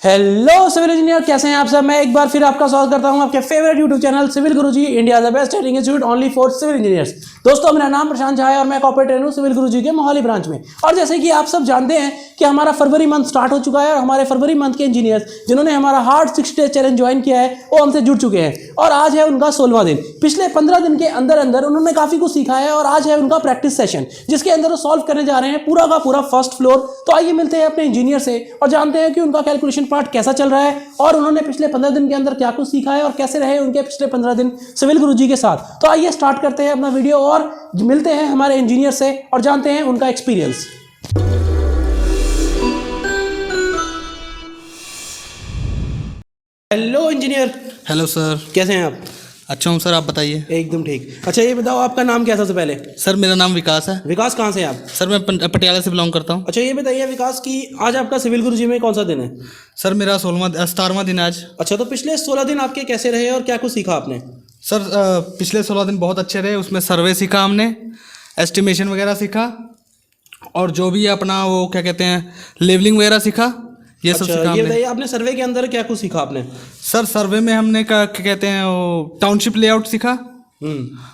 Hello civil engineer, कैसे हैं आप सब। मैं एक बार फिर आपका स्वागत करता हूं आपके favourite YouTube channel civil Guruji, India the best training institute only for civil engineers. दोस्तों, मेरा नाम प्रशांत झा है और मैं ऑपरेटर हूं सिविल गुरुजी के मोहाली ब्रांच में। और जैसे कि आप सब जानते हैं कि हमारा फरवरी मंथ स्टार्ट हो चुका है और हमारे फरवरी मंथ के इंजीनियर्स जिन्होंने हमारा हार्ड 60 डे चैलेंज ज्वाइन किया है वो हमसे जुड़ चुके हैं और आज है उनका 16वां दिन। पिछले 15 दिन के अंदर अंदर उन्होंने काफी कुछ सीखा है और आज है उनका प्रैक्टिस सेशन जिसके अंदर वो सॉल्व करने जा रहे हैं पूरा का पूरा फर्स्ट फ्लोर। तो आइए मिलते हैं अपने इंजीनियर से और जानते हैं कि उनका कैलकुलेशन पार्ट कैसा चल रहा है और उन्होंने पिछले 15 दिन के अंदर क्या कुछ सीखा है और कैसे रहे उनके पिछले 15 दिन सिविल गुरुजी के साथ। तो आइए स्टार्ट करते हैं अपना वीडियो और मिलते हैं हमारे इंजीनियर से और जानते हैं उनका experience. Hello engineer. Hello sir. कैसे हैं आप? अच्छा हूँ सर, आप बताइए। एकदम ठीक। अच्छा ये बताओ आपका नाम क्या है सबसे पहले? सर मेरा नाम विकास है। विकास, कहाँ से हैं आप? सर मैं पटियाला से बिलोंग करता हूँ। अच्छा ये बताइए विकास की आज आपका सिविल गुरुजी में कौन सा दिन है? सर मेरा 17वां दिन है आज। अच्छा, तो पिछले 16 दिन आपके कैसे रहे और क्या कुछ सीखा आपने? सर पिछले 16 दिन बहुत अच्छे रहे। उसमें सर्वे सीखा हमने, एस्टिमेशन वगैरह सीखा और जो भी अपना वो क्या कहते हैं लेवलिंग वगैरह सीखा, ये सब सीखा। ये बताइए आपने सर्वे के अंदर क्या कुछ सीखा आपने? सर सर्वे में हमने क्या कहते हैं वो टाउनशिप लेआउट सीखा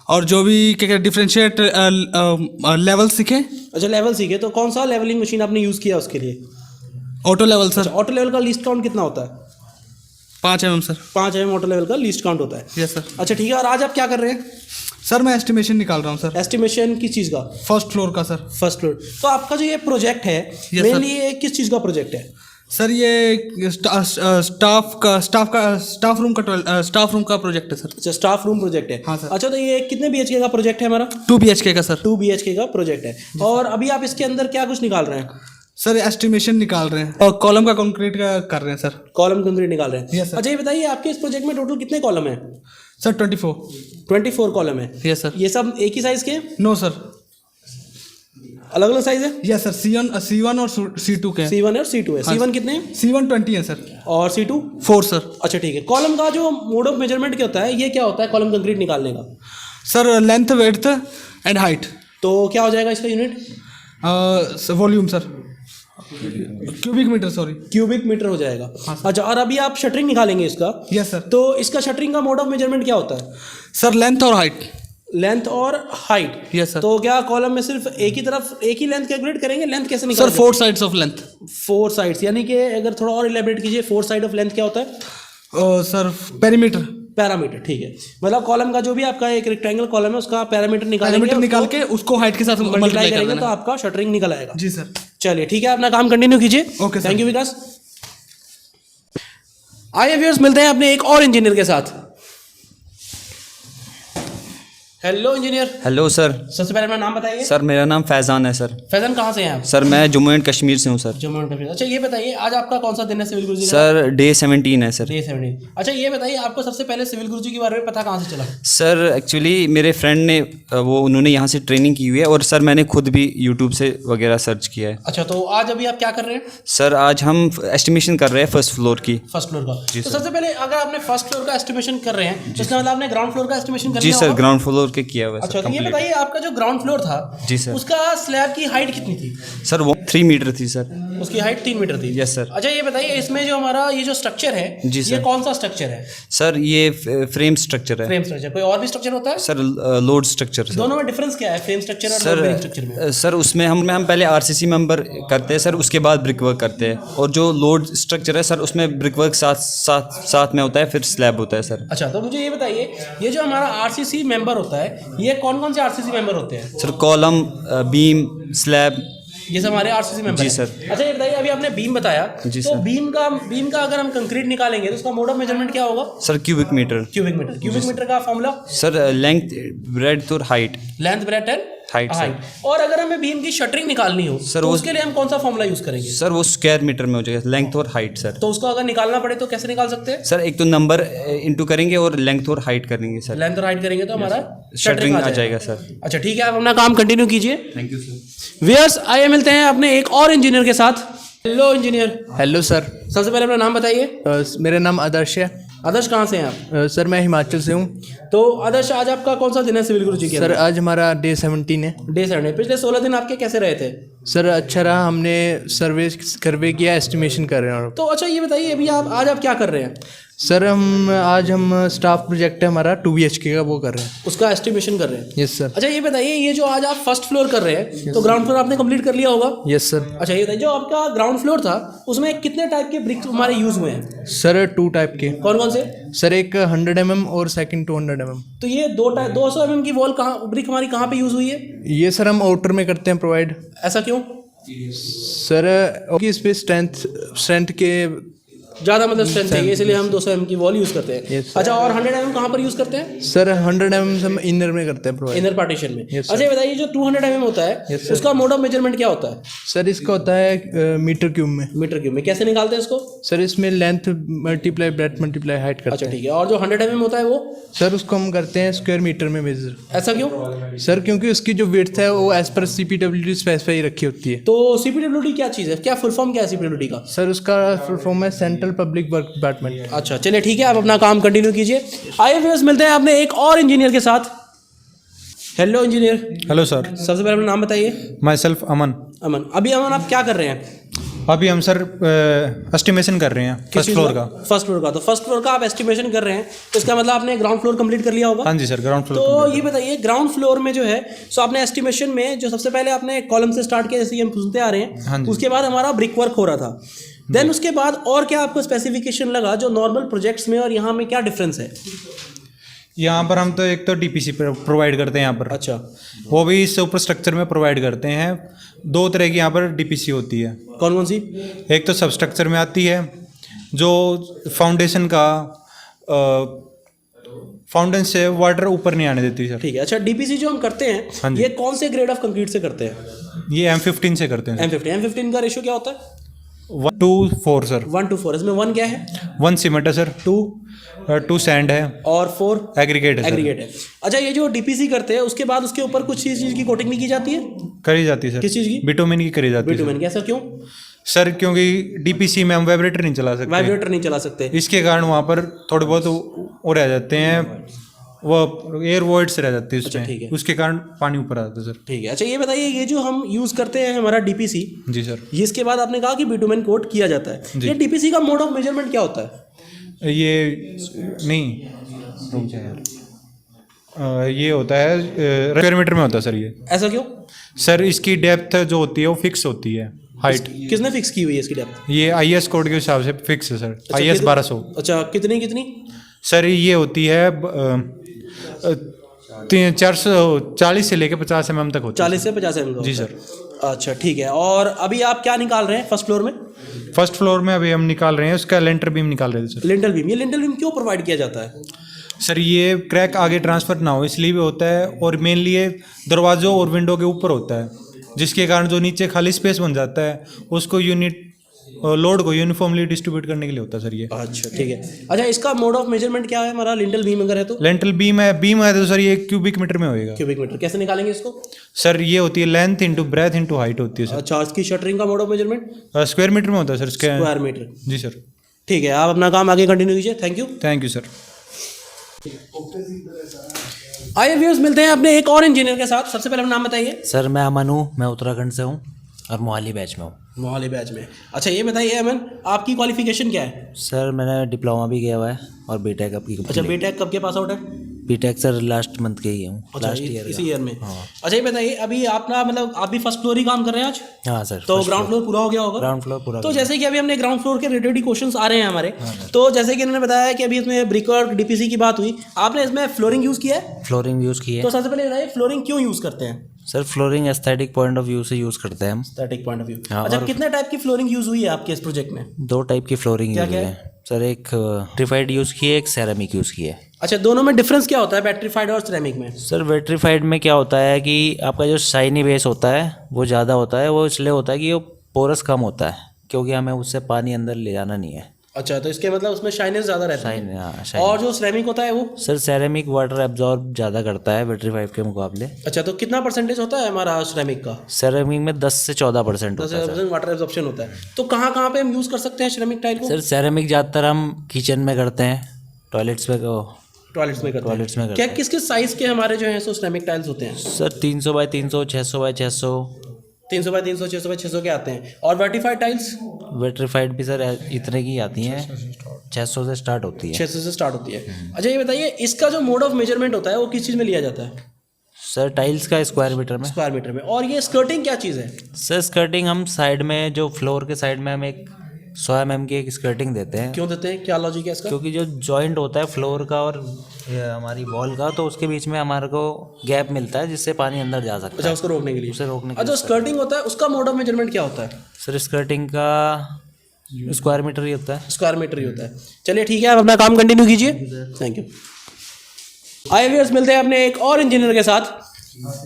और जो भी क्या कहते हैं डिफरेंशिएट लेवल सीखे। अच्छा, लेवल सीखे। तो कौन सा लेवलिंग मशीन आपने यूज़ किया उसके लिए? Auto level sir. Auto level का लीस्ट काउंट कितना होता है? 5 mm sir. 5 mm auto level का लीस्ट काउंट होता है। Yes sir. अच्छा ठीक है, और आज आप क्या कर रहे हैं? सर मैं एस्टिमेशन निकाल रहा हूँ सर। एस्टिमेशन किस चीज़ का? फर्स्ट फ्लोर का सर। First floor. तो आपका जो ये प्रोजेक्ट है मेनली ये किस चीज़ का प्रोजेक्ट है? सर ये स्टाफ रूम का प्रोजेक्ट है सर। अच्छा, स्टाफ रूम प्रोजेक्ट है। हाँ सर। अच्छा, तो ये कितने BHK का प्रोजेक्ट है हमारा? 2 BHK का सर। 2 BHK का प्रोजेक्ट है। और अभी आप इसके अंदर क्या कुछ निकाल रहे हैं? सर एस्टिमेशन निकाल रहे हैं और कॉलम का कंक्रीट का कर रहे हैं सर। कॉलम कंक्रीट निकाल रहे हैं। Yes sir. अच्छा ये बताइए आपके इस प्रोजेक्ट में टोटल कितने कॉलम है? सर 24 कॉलम है। Yes sir. ये सब एक ही साइज के? नो सर, अलग अलग साइज है? Yes sir. C1 और C2 के। C1 और C2 है। C1 कितने हैं? C1 20 है सर। और C2? 4 सर। अच्छा ठीक है। कॉलम का जो मोड ऑफ मेजरमेंट क्या होता है, ये क्या होता है कॉलम कंक्रीट निकालने का? Sir length, width and height. तो क्या हो जाएगा इसका unit? Volume sir, cubic metre, sorry cubic metre हो जाएगा। अच्छा, और अभी आप शटरिंग निकालेंगे इसका? Yes sir. तो इसका शटरिंग का मोड ऑफ मेजरमेंट क्या होता है? सर लेंथ और हाइट। लेंथ और हाइट। Yes sir. तो क्या कॉलम में सिर्फ एक ही तरफ एक ही लेंथ कैलकुलेट करेंगे? लेंथ कैसे सर निकालेंगे? 4 साइड्स ऑफ लेंथ। 4 साइड्स, यानी कि अगर थोड़ा और इलेबरेट कीजिए, 4 साइड ऑफ लेंथ क्या होता है? Sir perimeter. पैरामीटर, ठीक है। मतलब कॉलम का जो भी आपका एक रेक्टेंगल कॉलम है उसका पैरामीटर निकाल के उसको हाइट के साथ मल्टीप्लाई करेंगे तो आपका शटरिंग निकल आएगा। जी सर। चलिए ठीक है, अपना काम कंटिन्यू कीजिए। Okay sir. थैंक यू विकास। आइए व्यूअर्स, मिलते हैं अपने एक और इंजीनियर के साथ। Hello engineer. Hello sir. सबसे पहले अपना नाम बताइए। सर मेरा नाम फैज़ान है सर। फैज़ान, कहाँ से हैं आप? सर मैं जम्मू एंड कश्मीर से हूँ सर। जम्मू एंड कश्मीर। अच्छा ये बताइए आज आपका कौन सा दिन है सिविल गुरुजी का? सर डे 17 है सर। डे 17। अच्छा ये बताइए आपको सबसे पहले सिविल गुरुजी के बारे में पता कहाँ से चला? सर एक्चुअली मेरे फ्रेंड ने उन्होंने यहाँ से ट्रेनिंग की हुई है और सर मैंने खुद भी यूट्यूब से वगैरह सर्च किया है। अच्छा, तो आज अभी आप क्या कर रहे हैं? सर आज हम एस्टिमेशन कर रहे हैं फर्स्ट फ्लोर की। फर्स्ट फ्लोर का। तो सबसे पहले अगर आपने फर्स्ट फ्लोर का एस्टिमेशन कर रहे हैं तो इसका मतलब आपने ग्राउंड फ्लोर का एस्टिमेशन कर जी लिया सर, होगा? ग्राउंड फ्लोर के किया हुआ है। अच्छा, तो ये बताइए आपका जो ग्राउंड फ्लोर था जी सर, उसका स्लैब की हाइट कितनी थी? सर वो 3 मीटर थी सर। उसकी हाइट 3 मीटर थी। Yes sir. अच्छा ये बताइए इसमें जो हमारा ये जो स्ट्रक्चर है जी ये सर। कौन सा स्ट्रक्चर है? सर ये फ्रेम स्ट्रक्चर है। Frame structure. कोई और भी स्ट्रक्चर होता है? Sir load structure sir. दोनों में डिफरेंस क्या है, फ्रेम स्ट्रक्चर और लोड बेयरिंग स्ट्रक्चर में? सर उसमें हम पहले RCC मेंबर करते हैं सर, उसके बाद ब्रिक वर्क करते हैं और जो लोड स्ट्रक्चर है सर उसमें ब्रिक वर्क साथ में होता है, फिर स्लैब होता है सर। अच्छा, तो मुझे ये बताइए ये जो हमारा RCC मेंबर होता है ये कौन कौन से RCC मेंबर होते हैं? सर कॉलम, बीम, स्लैब, ये सब हमारे RCC मेंबर जी हैं। सर। अच्छा ये बताइए अभी आपने बीम बताया जी तो सर। बीम का अगर हम कंक्रीट निकालेंगे तो उसका मोड ऑफ मेजरमेंट क्या होगा? Sir cubic metre. Cubic metre. Cubic metre का फॉर्मूला? सर लेंथ, ब्रेड्थ और हाइट। Length, breadth and height sir. और अगर हमें बीम की शटरिंग निकालनी हो सर तो वो- उसके लिए हम कौन सा फॉर्मूला यूज करेंगे? सर वो स्क्वायर मीटर में हो जाएगा, लेंथ और हाइट सर। तो उसको अगर निकालना पड़े तो कैसे निकाल सकते हैं? सर एक तो नंबर इंटू करेंगे और लेंथ और हाइट करेंगे सर, लेंथ और हाइट करेंगे तो हमारा शटरिंग आ जाएगा सर। अच्छा ठीक है, आप अपना काम कंटिन्यू कीजिए। Thank you sir. व्यूअर्स, आइए मिलते हैं अपने एक और इंजीनियर के साथ। Hello engineer. Hello sir. सबसे पहले अपना नाम बताइए। मेरा नाम आदर्श है। आदर्श, कहाँ से हैं आप? सर मैं हिमाचल से हूँ। तो आदर्श आज आपका कौन सा दिन है सिविल गुरुजी के? सर आज हमारा डे 17 है। डे 7 है। पिछले 16 दिन आपके कैसे रहे थे? सर अच्छा रहा, हमने सर्वे किया, एस्टिमेशन कर रहे हैं। और तो अच्छा ये बताइए अभी आप क्या कर रहे हैं? सर आज हम स्टाफ प्रोजेक्ट है हमारा 2 BHK का, वो कर रहे हैं। उसका एस्टिमेशन कर रहे हैं। Yes sir. अच्छा ये बताइए, ये जो आज आप फर्स्ट फ्लोर कर रहे हैं तो ग्राउंड फ्लोर आपने कंप्लीट कर लिया होगा? Yes sir. अच्छा ये बताइए, जो आपका ग्राउंड फ्लोर था उसमें कितने टाइप के ब्रिक्स हमारे यूज हुए हैं? सर 2 टाइप के। कौन कौन से? सर एक 100 mm और सेकंड 200 mm। तो ये 200 mm की वॉल ब्रिक हमारी कहाँ पे यूज हुई है? ये सर हम आउटर में करते हैं प्रोवाइड। ऐसा क्यों? सर कि इस पे स्ट्रेंथ के ज्यादा मतलब स्ट्रेंथ है इसलिए हम 200 mm की वॉल यूज करते हैं। Yes, sir. अच्छा और 100 mm कहाँ पर यूज करते हैं? सर 100 mm हम इनर में करते हैं प्रोवाइड, इनर पार्टीशन में। Yes, sir. अच्छा ये बताइए, जो 200 mm होता है Yes, sir. उसका मोड ऑफ मेजरमेंट क्या होता है? सर इसका होता है मीटर क्यूब में। मीटर क्यूब में। कैसे निकालते हैं इसको? सर इसमें length multiply breath multiply height करते अच्छा हैं। ठीक है। और जो 100 mm होता है वो? सर उसको हम करते हैं स्क्वायर मीटर में मेजर। ऐसा क्यों? सर क्योंकि उसकी जो विड्थ है वो एज पर CPWD स्पेसिफाई रखी होती है। तो CPWD क्या चीज़ है? क्या फुल फॉर्म क्या है CPWD का? सर उसका फुल फॉर्म है सेंट्रल पब्लिक वर्क डिपार्टमेंट। अच्छा चलिए ठीक है, आप अपना काम कंटिन्यू कीजिए। आइए व्यूअर्स, मिलते हैं अपने एक और इंजीनियर के साथ। Hello engineer. हेलो सर, सबसे पहले अपना नाम बताइए। माई सेल्फ अमन। अमन, अभी अमन आप क्या कर रहे हैं? अभी हम सर एस्टिमेशन कर रहे हैं फर्स्ट फ्लोर का। फर्स्ट फ्लोर का। तो फर्स्ट फ्लोर का आप एस्टिमेशन कर रहे हैं, तो इसका मतलब आपने ग्राउंड फ्लोर कंप्लीट कर लिया होगा? हाँ जी सर, ग्राउंड फ्लोर। तो ये बताइए, ग्राउंड फ्लोर में जो है सो आपने एस्टिमेशन में जो सबसे पहले आपने कॉलम से स्टार्ट किया, जैसे कि हम सुनते आ रहे हाँ हैं, जी। उसके बाद हमारा ब्रिक वर्क हो रहा था। देन उसके बाद और क्या आपको स्पेसिफिकेशन लगा जो नॉर्मल प्रोजेक्ट्स में और यहाँ में क्या डिफरेंस है? यहाँ पर हम तो एक तो DPC प्रोवाइड करते हैं यहाँ पर। अच्छा, वो भी इस ऊपर स्ट्रक्चर में प्रोवाइड करते हैं। 2 तरह की यहाँ पर DPC होती है। कौन कौन सी? एक तो सब स्ट्रक्चर में आती है जो फाउंडेशन का फाउंडेशन से वाटर ऊपर नहीं आने देती सर। ठीक है। अच्छा DPC जो हम करते हाँ हैं जी। ये कौन से ग्रेड ऑफ कंक्रीट से करते हैं? ये M15 से करते हैं। M15 का रेशियो क्या होता है? 1:4 सर। 1:4। इसमें 1 क्या है? 1 सीमेंट है सर, 2 सैंड है और 4 एग्रीगेट है सर। एग्रीगेट है। अच्छा ये जो DPC करते हैं उसके बाद उसके ऊपर कुछ चीज़ की कोटिंग नहीं की जाती है? करी जाती है सर। किस चीज़ की? बिटुमेन की करी जाती है बिटुमेन। कैसा क्यों? सर क्योंकि DPC में हम वाइब्रेटर नहीं चला सकते। वाइब्रेटर नहीं चला सकते। इसके कारण वहाँ पर थोड़े बहुत वो रह जाते हैं, वो एयर वॉइड्स रह जाते हैं अच्छा, ठीक है। उसमें, उसके कारण पानी ऊपर आता है सर। ठीक है। अच्छा ये बताइए, ये जो हम यूज़ करते हैं हमारा DPC, जी सर। ये इसके बाद आपने कहा कि बिटुमेन कोट किया जाता है, जी। ये DPC का मोड ऑफ मेजरमेंट क्या होता है? ये नहीं, रुक जाए यार। ये होता है स्क्वायर मीटर में होता है सर ये। ऐसा क्यों? सर इसकी डेप्थ जो होती है वो फिक्स होती है, हाइट। किसने फिक्स की हुई है इसकी डेप्थ? ये IS कोड के हिसाब से फिक्स है सर। अच्छा, IS 1200। अच्छा कितनी? सर ये होती है 440 से लेकर 50 mm तक होती है। 40 से 50 mm का जी होता सर। है। अच्छा ठीक है। और अभी आप क्या निकाल रहे हैं फर्स्ट फ्लोर में? फर्स्ट फ्लोर में अभी हम निकाल रहे हैं उसका लेंटर बीम निकाल रहे थे सर। Lintel beam. ये लिंटल बीम क्यों प्रोवाइड किया जाता है? सर ये क्रैक आगे ट्रांसफर ना हो इसलिए भी होता है, और मेनली ये दरवाजों और विंडो के ऊपर होता है, जिसके कारण जो नीचे खाली स्पेस बन जाता है उसको लोड को यूनिफॉर्मली डिस्ट्रीब्यूट करने के लिए होता है सर ये। अच्छा ठीक है। अच्छा इसका मोड ऑफ मेजरमेंट क्या है हमारा लिंटल बीम अगर है तो? लेंटल बीम है तो सर ये क्यूबिक मीटर में होएगा। Cubic metre. कैसे निकालेंगे इसको? सर ये होती है length into breadth into height होती है सर। अच्छा इसकी शटरिंग का mode of measurement? Square metre में होता है सर। Square metre. जी सर। ठीक है, आप अपना काम आगे कंटिन्यू कीजिए। Thank you. Thank you sir. आइए व्यूअर्स, मिलते हैं अपने एक और इंजीनियर के साथ। सबसे पहले अपना नाम बताइए। सर मैं अमन हूँ, मैं उत्तराखंड से हूँ और मोहाली बैच में हूँ। मोहाली बैच में। अच्छा ये बताइए अमन, आपकी क्वालिफिकेशन क्या है? सर मैंने डिप्लोमा भी किया हुआ है और बीटेक अब की अच्छा बीटेक कब के पास आउट है? बीटेक सर लास्ट मंथ के ही हूँ, अच्छा लास्ट ईयर इसी ईयर में। अच्छा ये बताइए, अभी आपका मतलब आप भी फर्स्ट फ्लोर ही काम कर रहे हैं आज? हाँ सर। तो ग्राउंड फ्लोर पूरा हो गया होगा? ग्राउंड फ्लोर पूरा। तो जैसे कि अभी हमने ग्राउंड फ्लोर के रिलेटेड ही क्वेश्चंस आ रहे हैं हमारे, तो जैसे कि इन्होंने बताया कि अभी इसमें ब्रिक वर्क DPC की बात हुई, आपने इसमें फ्लोरिंग यूज़ किया है? फ्लोरिंग यूज़ की है। तो सबसे पहले बताइए फ्लोरिंग क्यों यूज़ करते हैं? Sir flooring aesthetic point of view से यूज़ करते हैं हम। Static point of view. हाँ, अच्छा और- कितने टाइप की फ्लोरिंग यूज़ हुई है आपके इस प्रोजेक्ट में? 2 टाइप की फ्लोरिंग क्या यूज़ हुई क्या है सर। एक वेट्रीफाइड यूज़ की है, एक सेरामिक यूज़ की है। अच्छा दोनों में डिफरेंस क्या होता है बैटरीफाइड और सिरेमिक में? सर वेट्रीफाइड में क्या होता है कि आपका जो शाइनी बेस होता है वो ज़्यादा होता है, वो इसलिए होता है कि वो पोरस कम होता है, क्योंकि हमें उससे पानी अंदर ले जाना नहीं है। अच्छा तो इसके मतलब उसमें शाइनेस ज़्यादा रहती शाइन, है। हाँ शाइन। और जो सिरेमिक होता है वो? सर सेरेमिक वाटर एब्जॉर्ब ज़्यादा करता है वेट्रीफाइड के मुकाबले। अच्छा तो कितना परसेंटेज होता है हमारा सिरेमिक का? सेरेमिक में 10 से 14% होता है सर। 10% वाटर एब्जॉर्प्शन होता है। तो कहाँ कहाँ पे हम यूज़ कर सकते हैं सिरेमिक टाइल को? सर सेरेमिक ज़्यादातर हम किचन में करते हैं, टॉयलेट्स में टॉयलेट्स में करते हैं। टॉयलेट्स में करते क्या किस किस साइज़ के हमारे जो हैं सो सिरेमिक टाइल्स होते हैं? हैं। Sir 300 by 300, 600 by 600, 300 by 300, 600 by 600 के आते हैं। और वर्टिफाइड टाइल्स वेट्रीफाइड भी सर इतने की आती हैं, 600 से स्टार्ट होती है। 600 से स्टार्ट होती है। अच्छा ये बताइए, इसका जो मोड ऑफ मेजरमेंट होता है वो किस चीज़ में लिया जाता है? सर टाइल्स का स्क्वायर मीटर में। स्क्वायर मीटर में। और ये स्कर्टिंग क्या चीज़ है? सर स्कर्टिंग हम साइड में, जो फ्लोर के साइड में हम एक 100 mm की एक स्कर्टिंग देते हैं। क्यों देते हैं, क्या लॉजिक है इसका? क्योंकि जो जॉइंट होता है फ्लोर का और ये हमारी वॉल का, तो उसके बीच में हमारे को गैप मिलता है जिससे पानी अंदर जा सकता अच्छा, है। उसको रोकने के लिए। उसे रोकने के अच्छा, लिए। स्कर्टिंग होता है उसका मोड ऑफ मेजरमेंट क्या होता है? सर स्कर्टिंग का स्क्वायर मीटर ही होता है। स्क्वायर मीटर ही होता है। चलिए ठीक है, आप अपना काम कंटिन्यू कीजिए। Thank you. आइए व्यूअर्स, मिलते हैं अपने एक और इंजीनियर के साथ।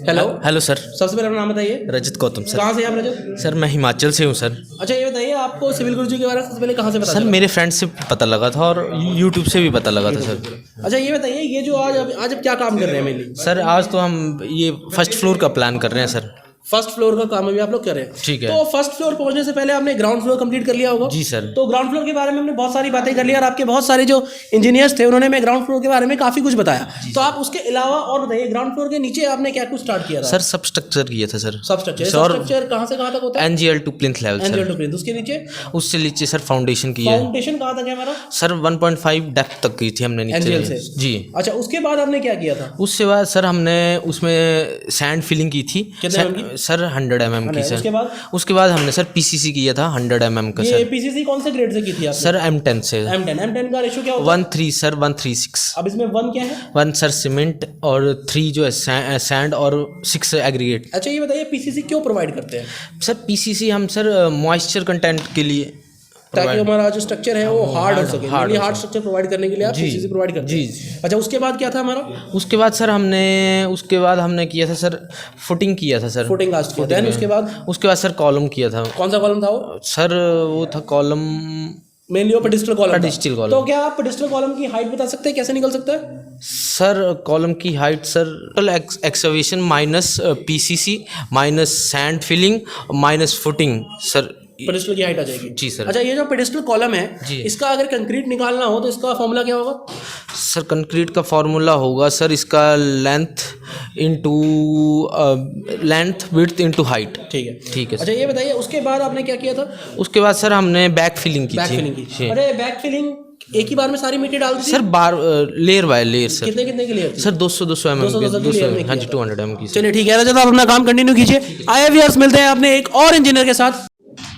हेलो। हेलो सर, सबसे पहले अपना नाम बताइए। रजत गौतम सर। कहाँ से हैं आप रजत? सर मैं हिमाचल से हूँ सर। अच्छा ये बताइए, आपको सिविल गुरुजी के बारे में सबसे पहले कहाँ से पता सर चला? मेरे फ्रेंड से पता लगा था और यूट्यूब से भी पता लगा था सर। अच्छा ये बताइए, ये जो आज आप क्या काम कर रहे हैं मेनली? सर आज तो हम ये फर्स्ट फ्लोर का प्लान कर रहे हैं सर। फर्स्ट फ्लोर का काम अभी आप लोग कर रहे हैं। ठीक है। तो फर्स्ट फ्लोर पहुंचने से पहले आपने ग्राउंड फ्लोर कंप्लीट कर लिया होगा। जी सर। तो ग्राउंड फ्लोर के बारे में हमने बहुत सारी बातें कर ली और आपके बहुत सारे जो इंजीनियर्स थे उन्होंने हमें ग्राउंड फ्लोर के बारे में काफी कुछ बताया। तो आप उसके अलावा और बताइए, ग्राउंड फ्लोर के नीचे आपने क्या कुछ स्टार्ट किया था? सर सब स्ट्रक्चर किया था सर। सब स्ट्रक्चर कहाँ से कहाँ तक होता है? NGL to plinth level NGL sir. To plinth. उसके नीचे? उससे नीचे सर फाउंडेशन की है। फाउंडेशन कहाँ तक है हमारा? सर 1.5 डेप्थ तक की थी हमने एनजीएल नीचे से। जी। अच्छा, उसके बाद आपने क्या किया था? उसके बाद सर हमने उसमें सैंड फिलिंग की थी। कितने mm की? सर 100 mm की सर। उसके बाद? उसके बाद हमने सर PCC किया था 100 mm का ये सर। पीसीसी कौन से ग्रेड से की थी आपने? सर M10 से। M10 का रेशियो क्या होता है? 1:3 सर 1:36। अब इसमें 1 क्या है? 1 सर सीमेंट और 3 जो है सैंड और 6 एग्रीगेट। अच्छा ये बताइए, पीसीसी क्यों प्रोवाइड करते हैं? सर PCC हम सर मॉइस्चर कंटेंट के लिए ताकि हमारा जो स्ट्रक्चर है वो हार्ड हो सके। हार्ड हार्ड स्ट्रक्चर प्रोवाइड करने के लिए आप पीसीसी प्रोवाइड करते हैं। जी। अच्छा, उसके बाद क्या था हमारा? उसके बाद सर हमने किया था सर फुटिंग किया था सर। फुटिंग कास्ट किया। देन उसके बाद सर कॉलम किया था। कौन सा कॉलम था वो? सर वो था कॉलम मेनली वो पेडिस्टल कॉलम। Pedestal column. तो क्या आप पेडिस्टल कॉलम की हाइट बता सकते हैं, कैसे निकल सकता है? सर कॉलम की height sir excavation minus PCC minus sand filling minus footing sir pedestal की हाइट आ जाएगी। जी सर। अच्छा, ये जो पेडिस्टल कॉलम है जी। इसका अगर कंक्रीट निकालना हो तो इसका फॉर्मूला क्या होगा? सर कंक्रीट का फार्मूला होगा सर इसका लेंथ विड्थ इनटू हाइट। ठीक है। ठीक है सर। अच्छा ये बताइए, उसके बाद आपने क्या किया था? उसके बाद सर हमने बैक फिलिंग की बैक थी। फिलिंग की। जी। अरे बैक फिलिंग एक ही बार में सारी मिट्टी डाल दी थी? Sir bar layer by layer sir. कितने कितने की लेयर थी? सर 200 mm 200 की लेयर में हाँ जी किया था। 200 mm की सर। चलिए ठीक है रजत, आप अपना काम कंटिन्यू कीजिए। आइए व्यूअर्स, मिलते हैं अपने एक और इंजीनियर के साथ।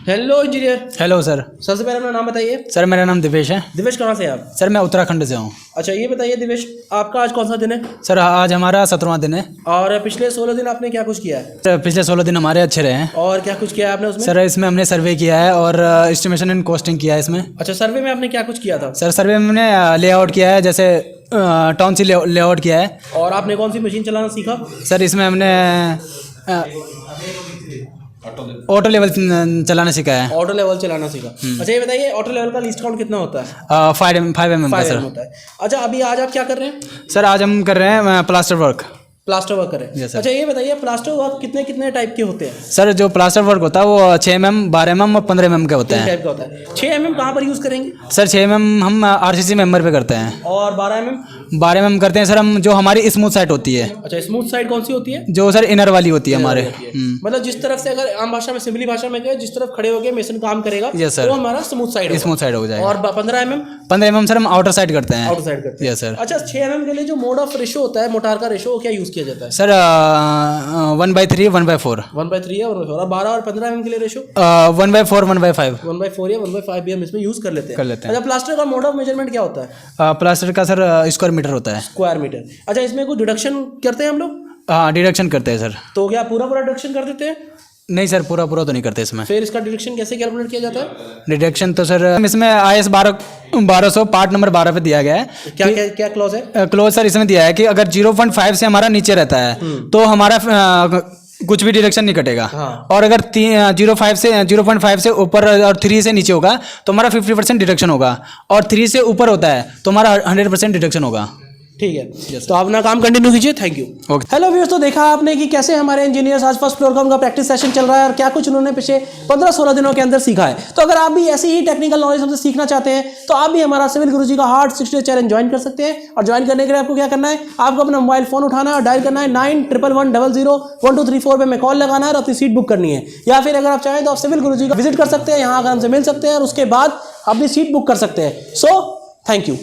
Hello engineer. Hello sir. सबसे पहले अपना नाम बताइए। सर मेरा नाम दिवेश है। दिवेश, कहाँ से हैं आप? सर मैं उत्तराखंड से हूँ। अच्छा ये बताइए दिवेश, आपका आज कौन सा दिन है? सर आज हमारा 17वां दिन है। और पिछले 16 दिन आपने क्या कुछ किया है? सर पिछले 16 दिन हमारे अच्छे रहे हैं। और क्या कुछ किया है आपने उसमें? सर इसमें हमने सर्वे किया है और एस्टिमेशन एंड कॉस्टिंग किया है इसमें। अच्छा, सर्वे में आपने क्या कुछ किया था? सर सर्वे में हमने लेआउट किया है, जैसे टाउन सी लेआउट किया है। और आपने कौन सी मशीन चलाना सीखा? सर इसमें हमने ऑटो लेवल चलाना सीखा है। ऑटो लेवल चलाना सीखा। अच्छा ये बताइए, ऑटो लेवल का लीस्ट काउंट कितना होता है? 5 mm का 5 सर। mm होता है। अच्छा, अभी आज आप क्या कर रहे हैं? सर आज हम कर रहे हैं प्लास्टर वर्क। प्लास्टर वर्क कर रहे हैं। Yes, sir. अच्छा ये बताइए, प्लास्टर वर्क कितने कितने टाइप के होते हैं? सर जो प्लास्टर वर्क होता है वो 6 mm 12 mm और 15 mm के होते तीन हैं। टाइप का होता है। 6 mm कहाँ पर यूज करेंगे? सर 6 mm हम RCC मेंबर पे करते हैं। और 12 mm? 12 mm करते हैं सर हम, जो हमारी स्मूथ साइड होती है, अच्छा, स्मूथ साइड कौन सी होती है? जो सर इनर वाली होती है हमारे। मतलब जिस तरफ से, अगर आम भाषा में सिंपली भाषा में कहें, जिस तरफ खड़े होकर मेसन काम करेगा Yes, sir. वो हमारा स्मूथ साइड स्मूथ साइड हो जाएगा। और 15 mm? 15 mm सर हम आउटर साइड करते हैं। आउटर साइड करते हैं। Yes sir. अच्छा, 6 mm के लिए जो मोड ऑफ रेशो होता है, मोटार का रेशो, वो क्या यूज किया जाता है? सर 1/3 1/4। 1/3 या 1/4। और 12 और 15 mm के लिए रेशो? 1/4 1/5 1/4 या 1/5 भी हम इसमें यूज कर लेते हैं। कर लेते हैं। अच्छा, प्लास्टर का मोड ऑफ मेजरमेंट क्या होता है? प्लास्टर का सर स्क्वायर मीटर होता है। Square metre. अच्छा, इसमें कोई डिडक्शन करते हैं हम लोग? हाँ डिडक्शन करते हैं सर। तो क्या पूरा डिडक्शन कर देते हैं? नहीं सर पूरा तो नहीं करते इसमें। फिर इसका डिडक्शन कैसे कैलकुलेट किया जाता है? डिडक्शन तो सर इसमें IS 1200 पार्ट नंबर 12 पे दिया गया है। क्या क्या क्या क्लॉज है? क्लोज सर इसमें दिया है कि अगर 0.5 से हमारा नीचे रहता है तो हमारा कुछ भी डिडक्शन नहीं कटेगा। हाँ। और अगर 0.5 से ऊपर और 3 से नीचे होगा तो हमारा 50% डिडक्शन होगा, और 3 से ऊपर होता है तो हमारा 100% डिडक्शन होगा। ठीक है, तो आप अपना काम कंटिन्यू कीजिए। Thank you. Okay. Hello viewers, तो देखा आपने कि कैसे हमारे इंजीनियर्स आज फर्स्ट फ्लोर का उनका प्रैक्टिस सेशन चल रहा है और क्या कुछ उन्होंने पिछले 15-16 दिनों के अंदर सीखा है। तो अगर आप भी ऐसी ही टेक्निकल नॉलेज हमसे सीखना चाहते हैं तो आप भी हमारा सिविल गुरुजी का हार्ड 60 डे चैलेंज ज्वाइन कर सकते हैं। और ज्वाइन करने के लिए आपको क्या करना है, आपको अपना मोबाइल फोन उठाना है और डायल करना है 9111001234 पे मैं कॉल लगाना है और अपनी सीट बुक करनी है। या फिर अगर आप चाहें तो आप सिविल गुरुजी का विजिट कर सकते हैं, यहाँ आकर हमसे मिल सकते हैं और उसके बाद अपनी सीट बुक कर सकते हैं। So thank you.